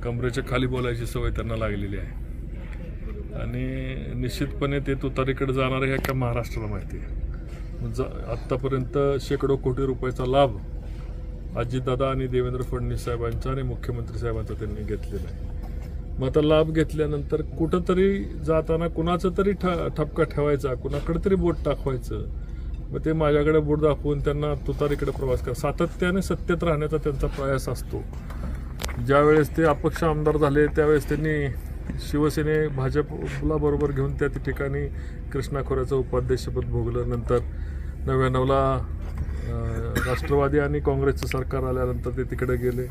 कमरेच्या खाली बोलायची सवय त्यांना लागलेली आहे आणि निश्चितपणे ते तुतारीकडे जाणार आहे का महाराष्ट्राला माहिती आहे। आत्तापर्यंत शेकडो कोटी रुपयाचा लाभ अजितदादा आणि देवेंद्र फडणवीस साहेबांचा आणि मुख्यमंत्री साहेबांचा त्यांनी घेतलेला आहे। मग आता लाभ घेतल्यानंतर कुठंतरी जाताना कुणाचं तरी ठपका ठेवायचा, कुणाकडे तरी बोट टाकवायचं, मग ते माझ्याकडे बोट दाखवून त्यांना तुतारीकडे प्रवास करा। सातत्याने सत्तेत राहण्याचा त्यांचा प्रयास असतो। ज्यावेळेस ते अपक्ष आमदार झाले त्यावेळेस त्यांनी शिवसेने भाजपला बरोबर घेऊन त्या ठिकाणी कृष्णा खोऱ्याचं उपाध्यक्षपद भोगलं। नंतर 99ला राष्ट्रवादी आणि काँग्रेसचं सरकार आल्यानंतर ते तिकडे गेले।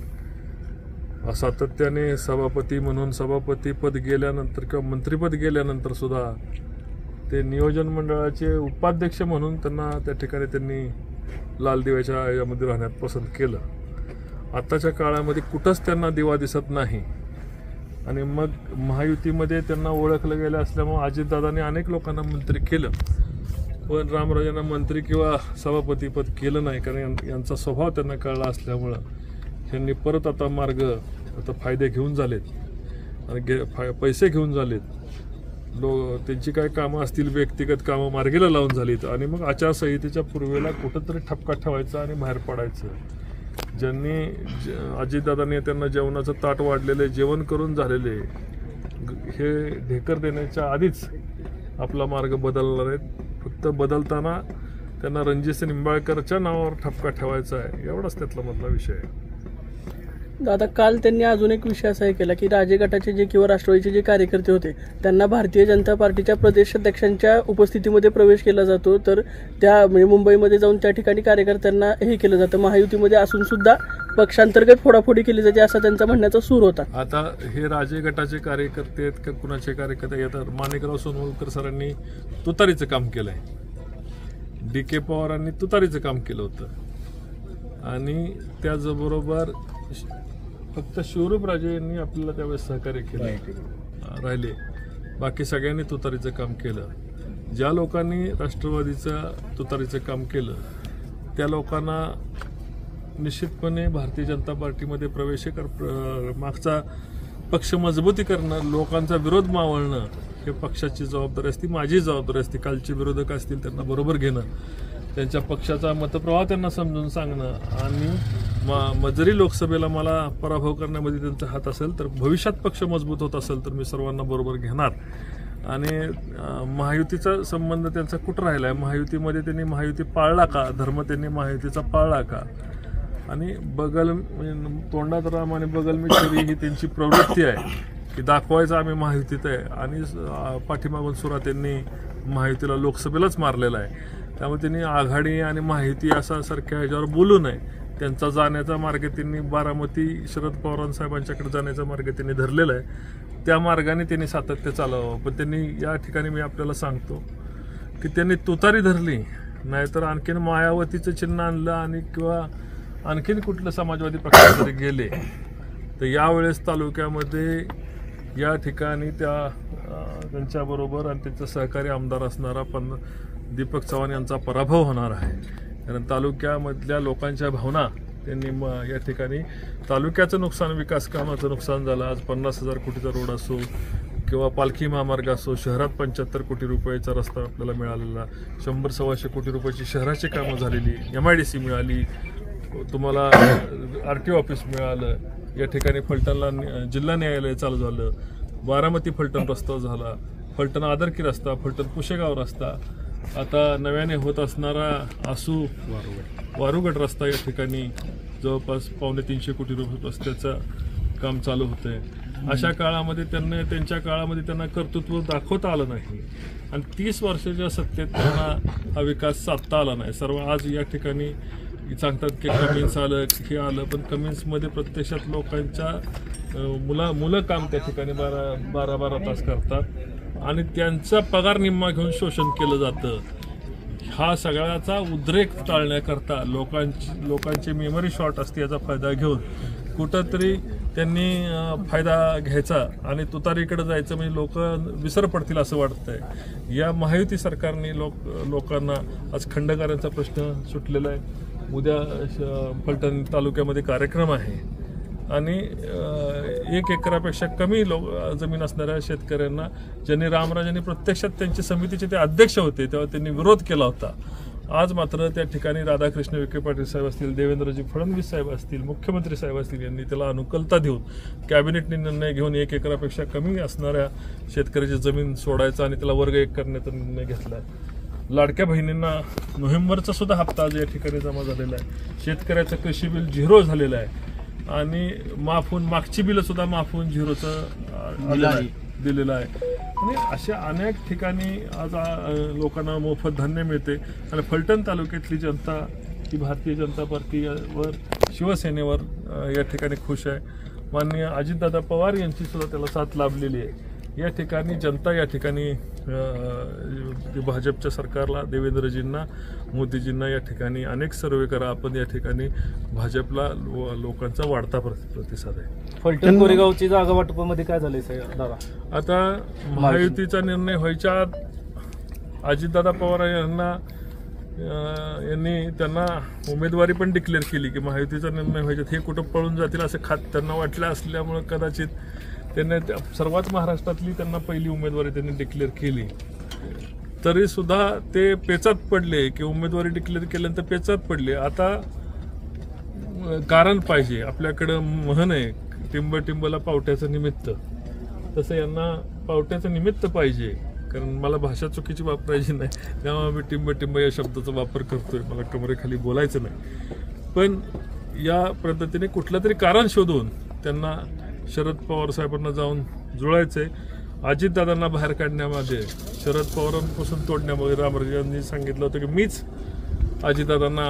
सातत्याने सभापती म्हणून सभापतीपद गेल्यानंतर किंवा मंत्रिपद गेल्यानंतर सुद्धा ते नियोजन मंडळाचे उपाध्यक्ष म्हणून त्यांना त्या ठिकाणी त्यांनी लाल दिव्याच्या यामध्ये राहण्यात पसंत केलं। आताच्या काळामध्ये कुठंच त्यांना दिवा दिसत नाही आणि मग महायुतीमध्ये त्यांना ओळखलं गेलं असल्यामुळे अजितदादांनी अनेक लोकांना मंत्री केलं, पण रामराजांना मंत्री किंवा सभापतीपद केलं नाही, कारण यांचा स्वभाव त्यांना कळला असल्यामुळं यांनी परत आता मार्ग आता फायदे घेऊन झालेत आणि पैसे घेऊन झालेत। त्यांची काय कामं असतील व्यक्तिगत कामं मार्गीला लावून झालीत आणि मग आचारसंहितेच्या पूर्वेला कुठंतरी ठपका ठेवायचा आणि बाहेर पडायचं। ज्यांनी अजितदादांनी त्यांना जेवणाचं ताट वाढलेले जेवण करून झालेले हे ढेकर देण्याच्या आधीच आपला मार्ग बदलणार आहेत। फक्त बदलताना त्यांना रणजितसिंह निंबाळकरच्या नावावर ठपका ठेवायचा आहे, एवढाच त्यातला मधला विषय आहे। दादा, काल त्यांनी अजून एक विषय असा केला की राजे गटाचे जे किंवा राष्ट्रवादीचे जे कार्यकर्ते होते त्यांना भारतीय जनता पार्टीच्या प्रदेशाध्यक्षांच्या उपस्थितीमध्ये प्रवेश केला जातो, तर त्या म्हणजे मुंबईमध्ये जाऊन त्या ठिकाणी कार्यकर्त्यांना हे केलं जातं। महायुतीमध्ये असून सुद्धा पक्षांतर्गत फोडाफोडी केली जाते असा त्यांचा म्हणण्याचा सूर होता। आता हे राजे गटाचे कार्यकर्ते आहेत का कुणाचे कार्यकर्ते येतात? माणिकराव सोनवलकर सरांनी तुतारीचं काम केलंय, DK पवारांनी तुतारीचं काम केलं होतं आणि त्याचबरोबर फक्त शिवरूप राजे यांनी आपल्याला त्यावेळेस सहकार्य केलं राहिले, बाकी सगळ्यांनी तुतारीचं काम केलं। ज्या लोकांनी राष्ट्रवादीचं तुतारीचं काम केलं त्या लोकांना निश्चितपणे भारतीय जनता पार्टीमध्ये प्रवेश मागचा पक्ष मजबूती करणं, लोकांचा विरोध मावळणं हे पक्षाची जबाबदारी असते, माझी जबाबदारी असते। कालचे विरोधक असतील त्यांना बरोबर घेणं, त्यांच्या पक्षाचा मतप्रवाह त्यांना समजून सांगणं आणि जरी लोकसभेला मला पराभव करण्यामध्ये त्यांचा हात असेल तर भविष्यात पक्ष मजबूत होत असेल तर मी सर्वांना बरोबर घेणार। आणि महायुतीचा संबंध त्यांचा कुठं राहिला आहे? महायुतीमध्ये त्यांनी महायुती पाळला का? धर्म त्यांनी महायुतीचा पाळला का? आणि तोंडात राम आणि बगल में छुरी ही त्यांची प्रवृत्ती आहे की दाखवायचं आम्ही महायुतीत आहे आणि पाठीमागून सुरा त्यांनी महायुतीला लोकसभेलाच मारलेला आहे। त्यामुळे त्यांनी आघाडी आणि महायुती असा सारख्या ह्याच्यावर बोलू नये। त्यांचा जाण्याचा मार्ग त्यांनी बारामती शरद पवारांसाहेबांच्याकडे जाण्याचा मार्ग त्यांनी धरलेला आहे, त्या मार्गाने त्यांनी सातत्य चालवावं। पण त्यांनी या ठिकाणी मी आपल्याला सांगतो की त्यांनी तुतारी धरली नाहीतर आणखीन मायावतीचं चिन्ह आणलं आणि किंवा आणखीन कुठलं समाजवादी पक्षाकडे गेले तर यावेळेस तालुक्यामध्ये या ठिकाणी त्यांच्याबरोबर आणि त्यांचा सहकारी आमदार असणारा पण दीपक चव्हाण यांचा पराभव होणार आहे। कारण तालुक्यामधल्या लोकांच्या भावना त्यांनी या ठिकाणी तालुक्याचं नुकसान, विकास कामाचं नुकसान झालं। आज 50,000 कोटीचा रोड असो किंवा पालखी महामार्ग असो, शहरात 75 कोटी रुपयाचा रस्ता आपल्याला मिळालेला, 100-125 कोटी रुपयाची शहराची कामं झालेली, MIDC मिळाली, तुम्हाला RTO ऑफिस मिळालं, या ठिकाणी फलटणला जिल्हा न्यायालय चालू झालं, बारामती फलटण रस्ता झाला, फलटण आदरकी रस्ता, फलटण पुशेगाव रस्ता, आता नव्याने होत असणारा आसू वारुगड रस्ता या ठिकाणी जवळपास 250 कोटी रुपये रस्त्याचं काम चालू होतंय। अशा काळामध्ये त्यांच्या काळामध्ये त्यांना कर्तृत्व दाखवता आलं नाही आणि 30 वर्षाच्या सत्तेत त्यांना हा विकास साधता आला नाही। सर्व आज या ठिकाणी सांगतात की कमिन्स आलं, हे आलं, पण कमिन्समध्ये प्रत्यक्षात लोकांच्या मुलं काम त्या ठिकाणी 12 तास करतात आणि त्यांचा पगार निम्मा घेऊन शोषण केलं जातं। हा सगळ्याचा उद्रेक टाळण्याकरता लोकांची मेमरी शॉर्ट असते याचा फायदा घेऊन कुठंतरी त्यांनी फायदा घ्यायचा आणि तुतारीकडे जायचं म्हणजे लोक विसर पडतील असं वाटतंय। या महायुती सरकारने लोकांना आज खंडकारांचा प्रश्न सुटलेला आहे। उद्या फलटण तालुक्यामध्ये कार्यक्रम आहे आणि 1 एकरापेक्षा कमी जमीन असणाऱ्या शेतकऱ्यांना ज्यांनी रामराजांनी प्रत्यक्षात त्यांच्या समितीचे ते अध्यक्ष होते तेव्हा त्यांनी विरोध केला होता. आज मात्र त्या ठिकाणी राधाकृष्ण विखे पाटील साहेब असतील, देवेंद्रजी फडणवीस साहेब असतील, मुख्यमंत्री साहेब असतील यांनी त्याला अनुकूलता देऊन कॅबिनेटने निर्णय घेऊन 1 एकरापेक्षा कमी असणाऱ्या शेतकऱ्याची जमीन सोडायचा आणि त्याला वर्ग 1 करण्याचा निर्णय घेतला आहे. लाडक्या बहिणींना नोव्हेंबरचा सुद्धा हप्ता आज या ठिकाणी जमा झालेला आहे. शेतकऱ्याचं कृषी बिल 0 झालेलं आहे आणि माफ होऊन मागची बिलं सुद्धा माफ होऊन 0चं दिलेलं आहे. आणि अशा अनेक ठिकाणी आज लोकांना मोफत धान्य मिळते आणि फलटण तालुक्यातली जनता ही भारतीय जनता पार्टीवर शिवसेनेवर या ठिकाणी खुश आहे. माननीय अजितदादा पवार यांची सुद्धा त्याला साथ लाभलेली आहे. या ठिकाणी जनता या ठिकाणी भाजपच्या सरकारला, देवेंद्रजींना, मोदीजींना या ठिकाणी अनेक सर्वे करा. आपण या ठिकाणी भाजपला लोकांचा वाढता प्रतिसाद आहे. फलटण कोरेगावची जागा वाटपामध्ये काय झालंय दादा? आता महायुतीचा निर्णय व्हायच्या आत अजितदादा पवार यांनी त्यांना उमेदवारी पण डिक्लेअर केली की महायुतीचा निर्णय व्हायच्यात हे कुठं पळून जातील असं त्यांना वाटलं असल्यामुळं कदाचित त्यांनी सर्वात महाराष्ट्रातली त्यांना पहिली उमेदवारी त्यांनी डिक्लेअर केली. तरी सुद्धा ते पेचात पडले की उमेदवारी डिक्लेअर केल्यानंतर पेचात पडले. आता कारण पाहिजे. आपल्याकडं म्हण आहे टिंबला पावट्याचं निमित्त, तसं यांना पावट्याचं निमित्त पाहिजे. कारण मला भाषा चुकीची वापरायची नाही तेव्हा मी टिंब या शब्दाचा वापर करतोय. मला कमरेखाली बोलायचं नाही. पण या पद्धतीने कुठलं तरी कारण शोधून त्यांना शरद पवार साहेबांना जाऊन जुळायचंय. अजितदादांना बाहेर काढण्यामध्ये, शरद पवारांपासून तोडण्यामध्ये रामराजांनी सांगितलं होतं की मीच अजितदादांना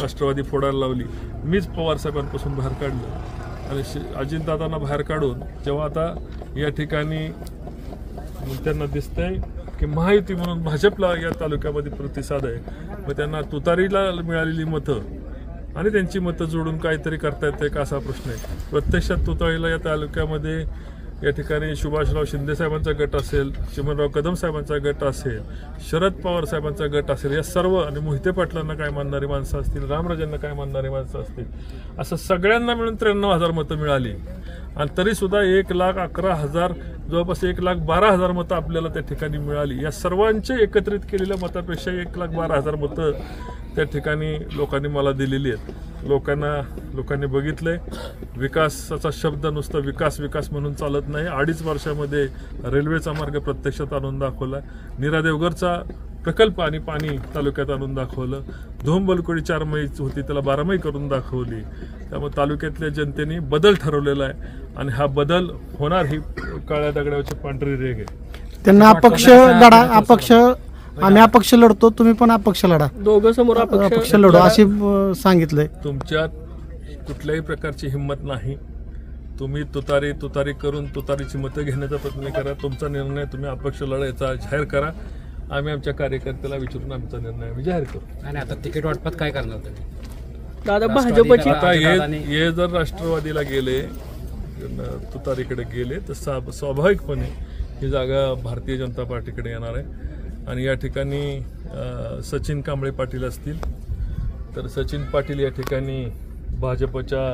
राष्ट्रवादी फोडायला लावली, मीच पवार साहेबांपासून बाहेर काढलं. आणि अजितदादांना बाहेर काढून जेव्हा आता या ठिकाणी त्यांना दिसतंय की महायुती म्हणून भाजपला या तालुक्यामध्ये प्रतिसाद आहे, मग त्यांना तुतारीला मिळालेली मतं आणि त्यांची मतं जोडून काहीतरी करता येते का असा प्रश्न आहे. प्रत्यक्षात तुतारीला या तालुक्यामध्ये या ठिकाणी सुभाषराव शिंदे साहेबांचा गट असेल, चिमणराव कदम साहेबांचा गट असेल, शरद पवार साहेबांचा गट असेल, या सर्व आणि मोहिते पाटलांना काय मानणारी माणसं असतील, रामराजांना काय मानणारी माणसं असतील, असं सगळ्यांना मिळून 93,000 मतं मिळाली. आणि तरीसुद्धा 1,11,000 जवळपास 1,12,000 मतं आपल्याला त्या ठिकाणी मिळाली. या सर्वांचे एकत्रित केलेल्या मतापेक्षा 1,12,000 मतं त्या ठिकाणी लोकांनी मला दिलेली आहेत. लोकांनी बघितलंय विकासाचा शब्द नुसतं विकास म्हणून चालत नाही. 2.5 वर्षामध्ये रेल्वेचा मार्ग प्रत्यक्षात आणून दाखवला, नीरा देवगरचा प्रकल्प आणि पाणी तालुक्यात आणून दाखवलं, धोंबलकोडी 4 मै होती त्याला 12 मै करून दाखवली. त्यामुळे तालुक्यातल्या जनतेने बदल ठरवलेला आहे आणि हा बदल होणार ही काळ्या दगडावरची पांढरी रेघ आहे. त्यांना अपक्ष आम्ही अपक्ष लढतो, तुम्ही पण अपक्ष लढा, दोघं समोर अपक्ष लढू अशी सांगितलंय. तुमच्यात कुठल्याही प्रकारची हिंमत नाही. तुम्ही तुतारी करून तुतारीची मतं घेण्याचा प्रयत्न करा. तुमचा निर्णय तुम्ही अपक्ष लढायचा जाहीर करा. आम्ही आमच्या कार्यकर्त्याला विचारून आमचा निर्णय आम्ही जाहीर करू. आणि आता तिकीट वाटपात काय करणार तुम्ही? दादा भाजपची आता हे जर राष्ट्रवादीला गेले, तुतारीकडे गेले तर स्वाभाविकपणे ही जागा भारतीय जनता पार्टीकडे येणार आहे. आणि या ठिकाणी सचिन कांबळे पाटील असतील तर सचिन पाटील या ठिकाणी भाजपच्या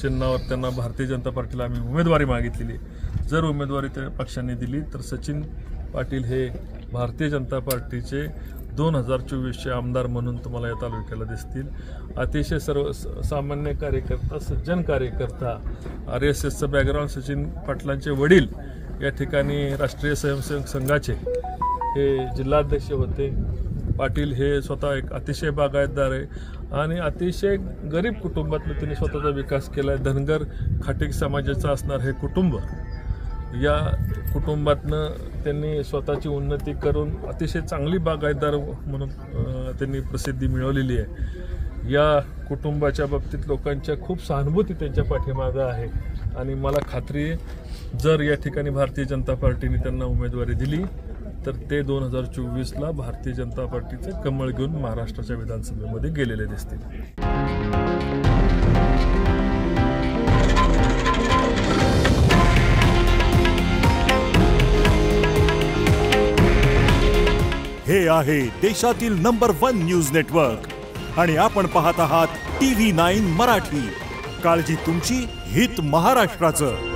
चिन्हावर त्यांना भारतीय जनता पार्टीला आम्ही उमेदवारी मागितलेली. जर उमेदवारी त्या पक्षाने दिली तर सचिन पाटील हे भारतीय जनता पार्टीचे 2024चे आमदार म्हणून तुम्हाला या तालुक्याला दिसतील. अतिशय सामान्य कार्यकर्ता, सज्जन कार्यकर्ता, RSSचं बॅकग्राऊंड. सचिन पाटलांचे वडील या ठिकाणी राष्ट्रीय स्वयंसेवक संघाचे हे जिल्हाध्यक्ष होते. पाटील हे स्वतः एक अतिशय बागायतदार आहे आणि अतिशय गरीब कुटुंबातनं त्यांनी स्वतःचा विकास केला आहे. धनगर खाटीक समाजाचं असणार हे कुटुंब, या कुटुंबातनं त्यांनी स्वतःची उन्नती करून अतिशय चांगली बागायतदार म्हणून त्यांनी प्रसिद्धी मिळवलेली आहे. या कुटुंबाच्या बाबतीत लोकांच्या खूप सहानुभूती त्यांच्या पाठीमागं आहे आणि मला खात्री आहे जर या ठिकाणी भारतीय जनता पार्टीने त्यांना उमेदवारी दिली तर ते 2024ला भारतीय जनता पार्टीचे कमळ घेऊन महाराष्ट्राच्या विधानसभेमध्ये गेलेले दिसतील. हे आहे देशातील नंबर 1 न्यूज नेटवर्क आणि आपण पाहत आहात TV9 मराठी. काळजी तुमची, हित महाराष्ट्राचं.